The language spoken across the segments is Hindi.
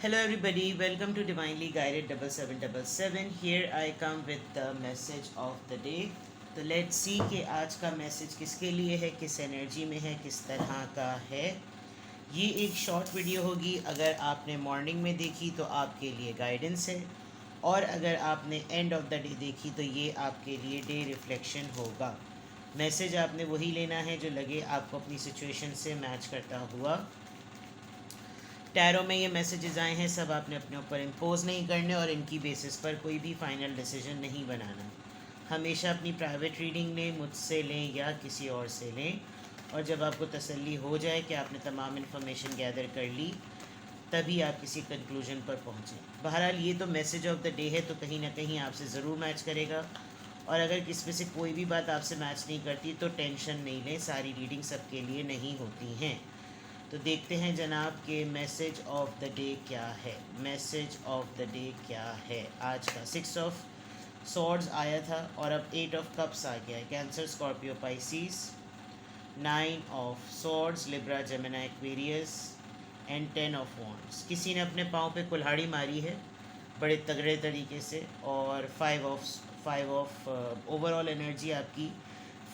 Hello everybody, welcome to Divinely Guided 7777. Here I come with the message of the day. तो लेट्स सी कि आज का मैसेज किसके लिए है, किस एनर्जी में है, किस तरह का है। ये एक शॉर्ट वीडियो होगी। अगर आपने मॉर्निंग में देखी तो आपके लिए गाइडेंस है, और अगर आपने एंड ऑफ द डे देखी तो ये आपके लिए डे रिफ्लेक्शन होगा। मैसेज आपने वही लेना है जो लगे आपको अपनी सिचुएशन से मैच करता हुआ। टैरो में ये मैसेजेस आए हैं, सब आपने अपने ऊपर इम्पोज नहीं करने और इनकी बेसिस पर कोई भी फाइनल डिसीजन नहीं बनाना। हमेशा अपनी प्राइवेट रीडिंग लें, मुझसे लें या किसी और से लें, और जब आपको तसल्ली हो जाए कि आपने तमाम इन्फॉर्मेशन गैदर कर ली तभी आप किसी कंक्लूजन पर पहुँचें। बहरहाल ये तो मैसेज ऑफ द डे है, तो कहीं ना कहीं आपसे ज़रूर मैच करेगा, और अगर किस में से कोई भी बात आपसे मैच नहीं करती तो टेंशन नहीं लें, सारी रीडिंग सबके लिए नहीं होती हैं। तो देखते हैं जनाब के मैसेज ऑफ द डे क्या है। मैसेज ऑफ द डे क्या है आज का। 6 ऑफ सॉर्ड्स आया था और अब 8 ऑफ कप्स आ गया है। Cancer, Scorpio, Pisces. 9 of swords, Libra, Gemini, Aquarius and 10 of wands. किसी ने अपने पाँव पे कुल्हाड़ी मारी है बड़े तगड़े तरीके से। और 5 ऑफ ओवरऑल एनर्जी आपकी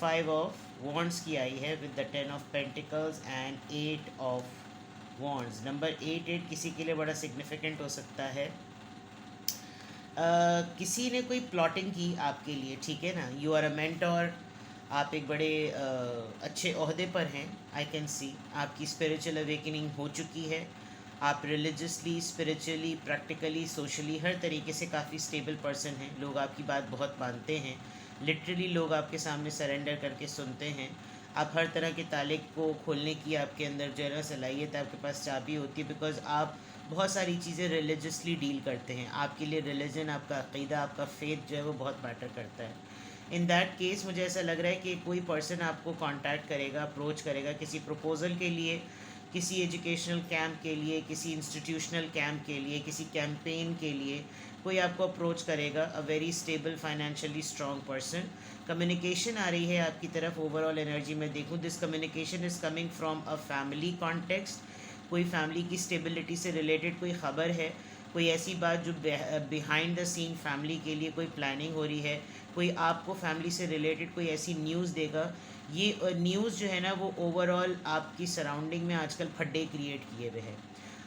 5 ऑफ वॉन्ड्स की आई है with the 10 of pentacles and 8 of wands. Number 8 किसी के लिए बड़ा सिग्निफिकेंट हो सकता है। किसी ने कोई प्लॉटिंग की आपके लिए, ठीक है ना। यू आर अ मेंटोर, आप एक बड़े अच्छे ओहदे पर हैं। आई कैन सी आपकी स्पिरिचुअल अवेकनिंग हो चुकी है। आप रिलीजियसली, स्पिरिचुअली, प्रैक्टिकली, सोशली हर तरीके से काफ़ी स्टेबल पर्सन हैं। लोग आपकी बात बहुत मानते हैं। लिटरली लोग आपके सामने सरेंडर करके सुनते हैं। आप हर तरह के ताले को खोलने की आपके अंदर जो है ना सलाहियत है, आपके पास चाबी होती है, बिकॉज आप बहुत सारी चीज़ें रिलीजियसली डील करते हैं। आपके लिए रिलीजन, आपका अक़ीदा, आपका फेथ जो है वो बहुत मैटर करता है। इन दैट केस मुझे ऐसा लग रहा है कि कोई पर्सन आपको कांटेक्ट करेगा, अप्रोच करेगा किसी प्रपोज़ल के लिए, किसी एजुकेशनल कैंप के लिए, किसी इंस्टीट्यूशनल कैंप के लिए, किसी कैंपेन के लिए कोई आपको अप्रोच करेगा। A very stable, financially strong person. Communication आ रही है आपकी तरफ। ओवरऑल एनर्जी में देखूँ, this communication is coming from a family context. कोई फैमिली की स्टेबिलिटी से रिलेटेड कोई ख़बर है, कोई ऐसी बात जो बिहाइंड द सीन फैमिली के लिए कोई प्लानिंग हो रही है। कोई आपको फैमिली से रिलेटेड कोई ऐसी न्यूज़ देगा। ये न्यूज़ जो है ना वो ओवरऑल आपकी सराउंडिंग में आजकल फड्डे क्रिएट किए हुए हैं।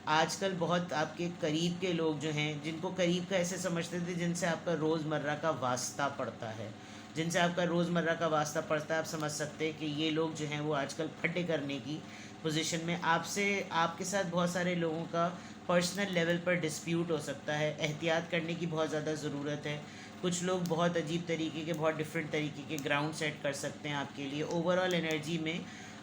आजकल बहुत आपके करीब के लोग जो हैं, जिनको करीब का ऐसे समझते थे जिनसे आपका रोज़मर्रा का वास्ता पड़ता है, जिनसे आपका रोज़मर्रा का वास्ता पड़ता है, आप समझ सकते हैं कि ये लोग जो हैं वो आजकल फड्डे करने की पोजीशन में। आपसे, आपके साथ बहुत सारे लोगों का पर्सनल लेवल पर डिस्प्यूट हो सकता है। एहतियात करने की बहुत ज़्यादा ज़रूरत है। कुछ लोग बहुत अजीब तरीके के, बहुत डिफरेंट तरीके के ग्राउंड सेट कर सकते हैं आपके लिए। ओवरऑल एनर्जी में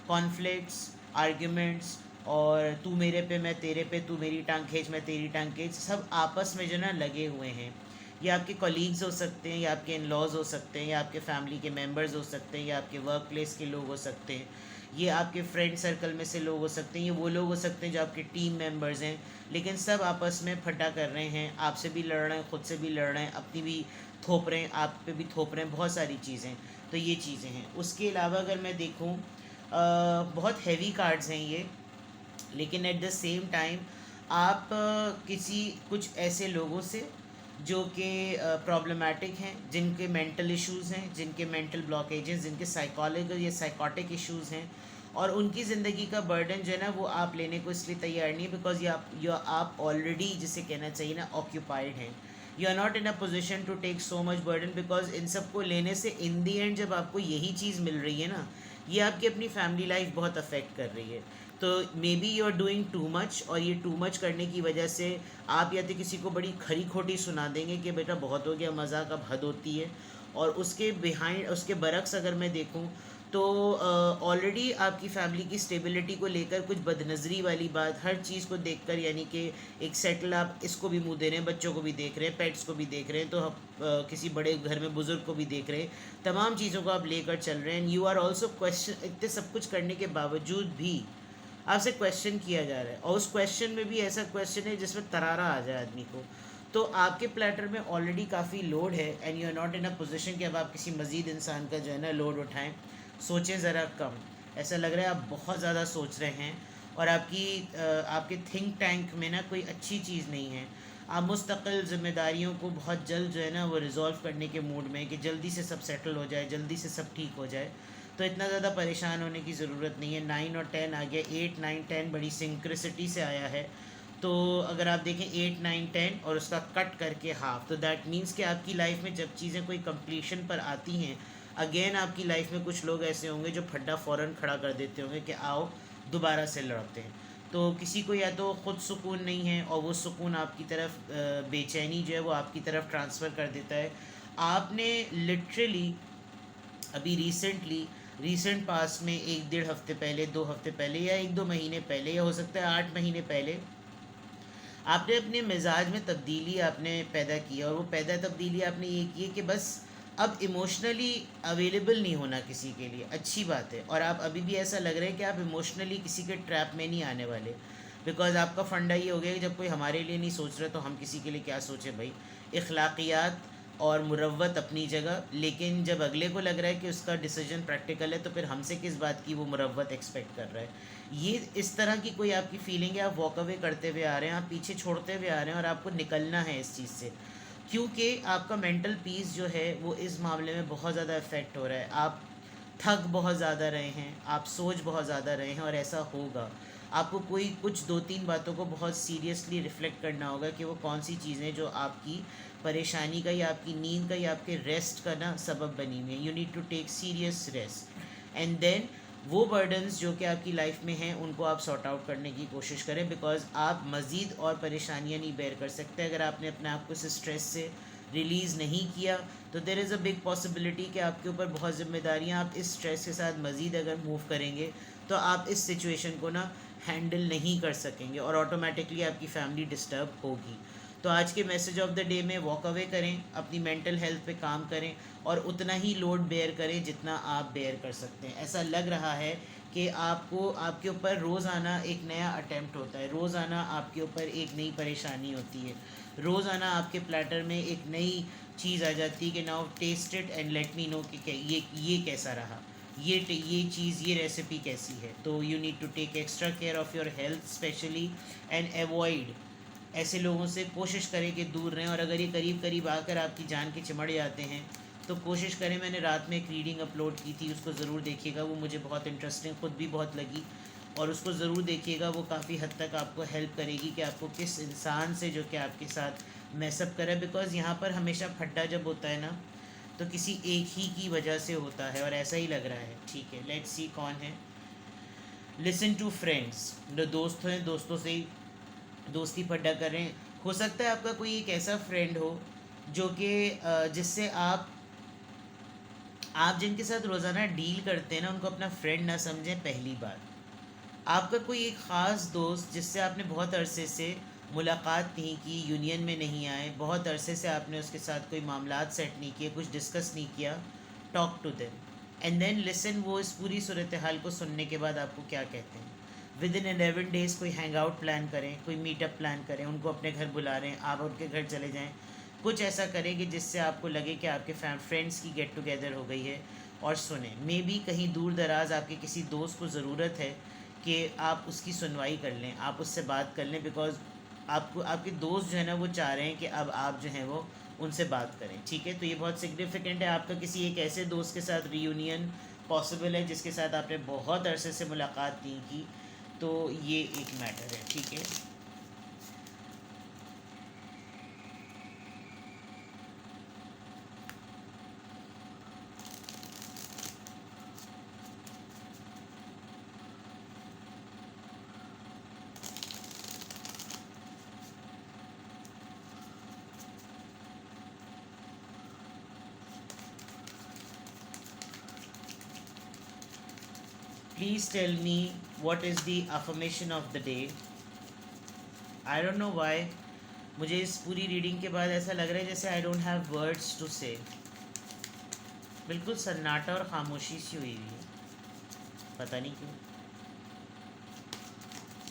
कॉन्फ्लिक्ट्स, आर्ग्यूमेंट्स, और तू मेरे पे मैं तेरे पे, तू मेरी टांग खींच मैं तेरी टांग खींच, सब आपस में जो ना लगे हुए हैं। ये आपके कॉलीग्स हो सकते हैं, या आपके इन लॉज हो सकते हैं, या आपके फैमिली के मेम्बर्स हो सकते हैं, या आपके वर्क प्लेस के लोग हो सकते हैं, ये आपके फ्रेंड सर्कल में से लोग हो सकते हैं, ये वो लोग हो सकते हैं जो आपके टीम मेंबर्स हैं। लेकिन सब आपस में फटा कर रहे हैं, आपसे भी लड़ रहे हैं, ख़ुद से भी लड़ रहे हैं, अपनी भी थोप रहे हैं, आप पे भी थोप रहे हैं, बहुत सारी चीज़ें। तो ये चीज़ें हैं। उसके अलावा अगर मैं देखूँ, बहुत हैवी कार्ड्स हैं ये, लेकिन एट द सेम टाइम आप किसी कुछ ऐसे लोगों से जो कि प्रॉब्लमेटिक हैं, जिनके मेंटल इश्यूज़ हैं, जिनके मेंटल ब्लॉकेजेस, जिनके साइकोलॉजिकल या साइकोटिक इश्यूज़ हैं, और उनकी ज़िंदगी का बर्डन जो है ना वो आप लेने को इसलिए तैयार नहीं है बिकॉज ये आप ऑलरेडी, जिसे कहना चाहिए ना, ऑक्यूपाइड हैं। You are not in a position to take so much burden, because इन सब को लेने से इन दी एंड जब आपको यही चीज़ मिल रही है ना, ये आपकी अपनी फैमिली लाइफ बहुत अफेक्ट कर रही है। तो maybe you are doing too much, और ये टू मच करने की वजह से आप या तो किसी को बड़ी खरी खोटी सुना देंगे कि बेटा बहुत हो गया, मजाक अब हद होती है। और उसके बिहाइंड, उसके बरक्स अगर मैं देखूं तो ऑलरेडी आपकी फैमिली की स्टेबिलिटी को लेकर कुछ बदनज़री वाली बात, हर चीज़ को देखकर, यानी कि एक सेटल, आप इसको भी मुंह दे रहे हैं, बच्चों को भी देख रहे हैं, पेट्स को भी देख रहे हैं, तो किसी बड़े घर में बुज़ुर्ग को भी देख रहे हैं, तमाम चीज़ों को आप लेकर चल रहे हैं। यू आर ऑल्सो क्वेश्चन, इतने सब कुछ करने के बावजूद भी आपसे क्वेश्चन किया जा रहा है, और उस क्वेश्चन में भी ऐसा क्वेश्चन है जिसमें तरारा आ जाए आदमी को। तो आपके प्लेटर में ऑलरेडी काफ़ी लोड है, and you are not in a position कि अब आप किसी मज़ीद इंसान का जो है ना लोड उठाएं। सोचें ज़रा कम। ऐसा लग रहा है आप बहुत ज़्यादा सोच रहे हैं, और आपके थिंक टैंक में ना कोई अच्छी चीज़ नहीं है। आप मुस्तकिल ज़िम्मेदारियों को बहुत जल्द जो है ना वो रिज़ॉल्व करने के मूड में, कि जल्दी से सब सेटल हो जाए, जल्दी से सब ठीक हो जाए। तो इतना ज़्यादा परेशान होने की ज़रूरत नहीं है। 9 और 10 आ गया, 8 9 10 बड़ी सिंक्रिसिटी से आया है। तो अगर आप देखें 8 9 10 और उसका कट करके हाफ, तो दैट मीन्स कि आपकी लाइफ में जब चीज़ें कोई कंप्लीशन पर आती हैं, अगेन आपकी लाइफ में कुछ लोग ऐसे होंगे जो फड्डा फ़ौरन खड़ा कर देते होंगे कि आओ दोबारा से लड़ते हैं। तो किसी को या तो ख़ुद सुकून नहीं है, और वो सुकून आपकी तरफ बेचैनी जो है वो आपकी तरफ ट्रांसफ़र कर देता है। आपने लिटरली अभी रिसेंट पास में 1 1.5 हफ्ते पहले, 2 हफ्ते पहले, या 1 2 महीने पहले, या हो सकता है 8 महीने पहले, आपने अपने मिजाज में तब्दीली आपने पैदा की, और वो तब्दीली आपने ये की है कि बस अब इमोशनली अवेलेबल नहीं होना किसी के लिए। अच्छी बात है, और आप अभी भी ऐसा लग रहा है कि आप इमोशनली किसी के ट्रैप में नहीं आने वाले, बिकॉज आपका फंडा ये हो गया कि जब कोई हमारे लिए नहीं सोच रहा तो हम किसी के लिए क्या सोचें भाई। इखलाकियात और मुरव्वत अपनी जगह, लेकिन जब अगले को लग रहा है कि उसका डिसीजन प्रैक्टिकल है, तो फिर हमसे किस बात की वो मुरव्वत एक्सपेक्ट कर रहा है। ये इस तरह की कोई आपकी फीलिंग है, आप वॉक अवे करते हुए आ रहे हैं, आप पीछे छोड़ते हुए आ रहे हैं, और आपको निकलना है इस चीज़ से, क्योंकि आपका मेंटल पीस जो है वो इस मामले में बहुत ज़्यादा इफ़ेक्ट हो रहा है। आप थक बहुत ज़्यादा रहे हैं, आप सोच बहुत ज़्यादा रहे हैं, और ऐसा होगा। आपको कोई कुछ 2 3 बातों को बहुत सीरियसली रिफ़्लेक्ट करना होगा कि वो कौन सी चीज़ें जो आपकी परेशानी का, या आपकी नींद का, या आपके रेस्ट का ना सबब बनी हुई है। You need to take serious rest, and then वो बर्डन्स जो कि आपकी लाइफ में हैं उनको आप सॉर्ट आउट करने की कोशिश करें, बिकॉज आप मज़ीद और परेशानियां नहीं बेयर कर सकते अगर आपने अपने आप को इस स्ट्रेस से रिलीज़ नहीं किया। तो there is a big possibility कि आपके ऊपर बहुत ज़िम्मेदारियां, आप इस स्ट्रेस के साथ मज़ीद अगर मूव करेंगे तो आप इस सिचुएशन को ना हैंडल नहीं कर सकेंगे, और ऑटोमेटिकली आपकी फैमिली डिस्टर्ब होगी। तो आज के मैसेज ऑफ द डे में वॉक अवे करें, अपनी मेंटल हेल्थ पे काम करें, और उतना ही लोड बेयर करें जितना आप बेयर कर सकते हैं। ऐसा लग रहा है कि आपके ऊपर रोज़ाना एक नया अटैम्प्ट होता है, रोज़ाना आपके ऊपर एक नई परेशानी होती है, रोज़ाना आपके प्लेटर में एक नई चीज़ आ जाती है कि now taste it and let me know कि ये कैसा रहा, ये चीज़, ये रेसिपी कैसी है। तो you need to take extra care of your health specially, and avoid ऐसे लोगों से, कोशिश करें कि दूर रहें। और अगर ये करीब करीब आकर आपकी जान के चिमड़ जाते हैं तो कोशिश करें, मैंने रात में एक रीडिंग अपलोड की थी, उसको ज़रूर देखिएगा, वो मुझे बहुत इंटरेस्टिंग ख़ुद भी बहुत लगी, और उसको ज़रूर देखिएगा। वो काफ़ी हद तक आपको हेल्प करेगी कि आपको किस इंसान से जो कि आपके साथ मैसअप करे, बिकॉज़ यहाँ पर हमेशा फड्डा जब होता है ना तो किसी एक ही की वजह से होता है, और ऐसा ही लग रहा है। ठीक है, लेट्स सी कौन है। लिसन टू फ्रेंड्स, जो दोस्त हैं दोस्तों से ही दोस्ती फड्डा कर रहे हैं। हो सकता है आपका कोई एक ऐसा फ्रेंड हो जो कि जिससे आप जिनके साथ रोज़ाना डील करते हैं ना, उनको अपना फ्रेंड ना समझें। पहली बात, आपका कोई एक ख़ास दोस्त जिससे आपने बहुत अरसे से मुलाकात नहीं की, यूनियन में नहीं आए, बहुत अरसे से आपने उसके साथ कोई मामलात सेट नहीं किए, कुछ डिस्कस नहीं किया, talk to them and then listen. वो इस पूरी सूरत हाल को सुनने के बाद आपको क्या कहते हैं। विद इन 11 डेज़ कोई हैंग आउट प्लान करें, कोई मीटअप प्लान करें, उनको अपने घर बुला रहे हैं, आप उनके घर चले जाएं, कुछ ऐसा करें कि जिससे आपको लगे कि आपके फ्रेंड्स की गेट टुगेदर हो गई है। और सुने, मे बी कहीं दूर दराज आपके किसी दोस्त को ज़रूरत है कि आप उसकी सुनवाई कर लें, आप उससे बात कर लें, बिकॉज़ आपको आपके दोस्त जो है ना वो चाह रहे हैं कि अब आप जो हैं वो उनसे बात करें। ठीक है, तो ये बहुत सिग्निफिकेंट है। आपका किसी एक ऐसे दोस्त के साथ रीयूनियन पॉसिबल है जिसके साथ आपने बहुत अरसे से मुलाकात नहीं की, तो ये एक मैटर है। ठीक है, please tell me what is the affirmation of the day. I don't know why, मुझे इस पूरी रीडिंग के बाद ऐसा लग रहा है जैसे I don't have words to say. बिल्कुल सन्नाटा और खामोशी सी हुई हुई है, पता नहीं क्यों।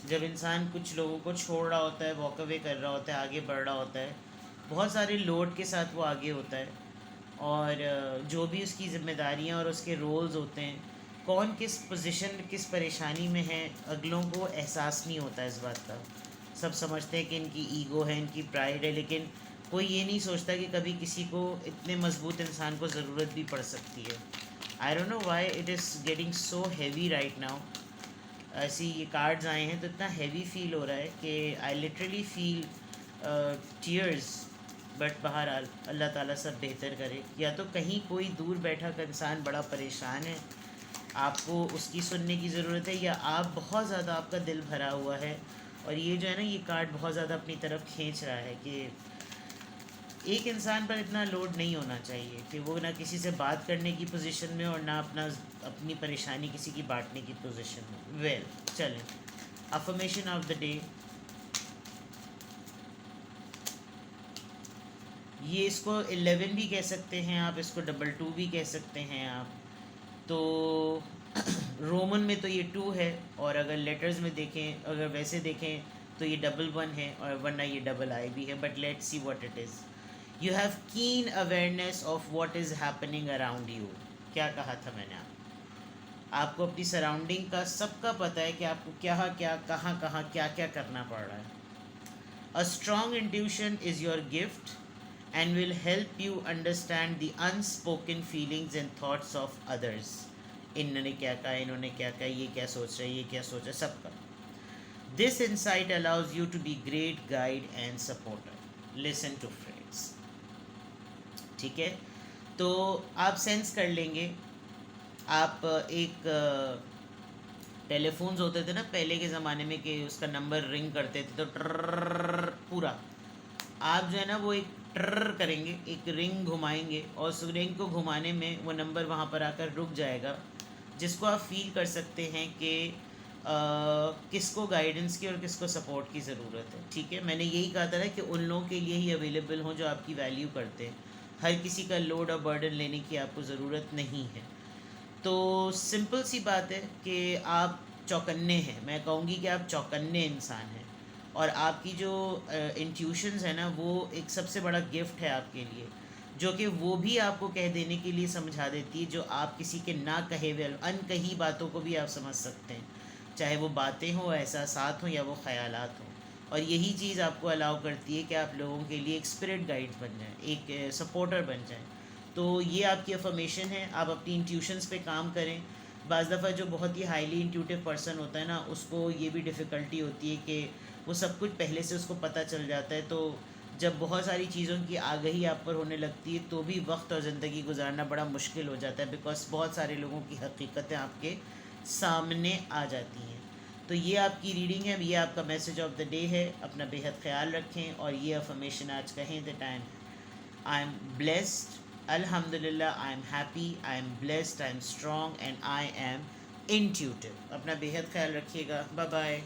जब इंसान कुछ लोगों को छोड़ रहा होता है, वॉक अवे कर रहा होता है, आगे बढ़ रहा होता है, बहुत सारे लोड के साथ वो आगे होता है, और जो भी उसकी ज़िम्मेदारियाँ और उसके रोल्स होते हैं, कौन किस पोजीशन किस परेशानी में है अगलों को एहसास नहीं होता इस बात का। सब समझते हैं कि इनकी ईगो है, इनकी प्राइड है, लेकिन कोई ये नहीं सोचता कि कभी किसी को इतने मजबूत इंसान को ज़रूरत भी पड़ सकती है। आई don't know why it is getting so heavy right now. ऐसी ये कार्ड्स आए हैं तो इतना हैवी फील हो रहा है कि I literally feel tears. But बहरहाल अल्लाह ताला सब बेहतर करे। या तो कहीं कोई दूर बैठा का इंसान बड़ा परेशान है, आपको उसकी सुनने की ज़रूरत है, या आप बहुत ज़्यादा आपका दिल भरा हुआ है और ये जो है ना ये कार्ड बहुत ज़्यादा अपनी तरफ खींच रहा है कि एक इंसान पर इतना लोड नहीं होना चाहिए कि वो ना किसी से बात करने की पोजीशन में और ना अपनी परेशानी किसी की बांटने की पोजीशन में। वेल चलें, अफर्मेशन ऑफ द डे। ये इसको 11 भी कह सकते हैं आप, इसको 22 भी कह सकते हैं आप। तो रोमन में तो ये 2 है, और अगर लेटर्स में देखें, अगर वैसे देखें तो ये 11 है, और वरना ये II भी है। But let's see what it is. You have keen awareness of what is happening around you. क्या कहा था मैंने आपको अपनी सराउंडिंग का सबका पता है कि आपको क्या क्या कहाँ कहाँ क्या क्या करना पड़ रहा है। A strong intuition is your gift and will help you understand the unspoken feelings and thoughts of others. इन्होंने क्या कहा, इन्होंने क्या कहा, ये क्या सोच रहे, ये क्या सोच रहे, सबका। This insight allows you to be great guide and supporter. Listen to friends. ठीक है, तो आप सेंस कर लेंगे। आप एक टेलीफोन्स होते थे ना पहले के ज़माने में कि उसका नंबर रिंग करते थे तो ट्रर पूरा, आप जो है ना वो एक ट्रर करेंगे, एक रिंग घुमाएंगे और उस रिंग को घुमाने में वो नंबर वहाँ पर आकर रुक जाएगा, जिसको आप फील कर सकते हैं कि किसको गाइडेंस की और किसको सपोर्ट की ज़रूरत है। ठीक है, मैंने यही कहा था ना कि उन लोगों के लिए ही अवेलेबल हों जो आपकी वैल्यू करते हैं। हर किसी का लोड और बर्डन लेने की आपको ज़रूरत नहीं है। तो सिंपल सी बात है कि आप चौकन्ने हैं, मैं कहूँगी कि आप चौकन्ने इंसान हैं, और आपकी जो इंट्यूशंस है ना वो एक सबसे बड़ा गिफ्ट है आपके लिए, जो कि वो भी आपको कह देने के लिए समझा देती है जो आप किसी के ना कहे हुए अनकही बातों को भी आप समझ सकते हैं, चाहे वो बातें हों, एहसासात हों या वो ख़यालात हों। और यही चीज़ आपको अलाउ करती है कि आप लोगों के लिए एक स्पिरिट गाइड बन जाएं, एक सपोर्टर बन जाएं। तो ये आपकी अफर्मेशन है, आप अपनी इंट्यूशंस पे काम करें। बाज़ दफ़ा जो बहुत ही हाईली इंट्यूटिव पर्सन होता है ना, उसको ये भी डिफ़िकल्टी होती है कि वो सब कुछ पहले से उसको पता चल जाता है, तो जब बहुत सारी चीज़ों की आगाही आप पर होने लगती है तो भी वक्त और ज़िंदगी गुजारना बड़ा मुश्किल हो जाता है, बिकॉज बहुत सारे लोगों की हकीकतें आपके सामने आ जाती हैं। तो ये आपकी रीडिंग है, ये आपका मैसेज ऑफ द डे है। अपना बेहद ख्याल रखें, और ये अफर्मेशन आज कहें दैट आई एम ब्लेस्ड, अल्हम्दुलिल्लाह, I am happy, I am blessed, I am strong and I am intuitive. अपना बेहद ख्याल रखिएगा। Bye bye.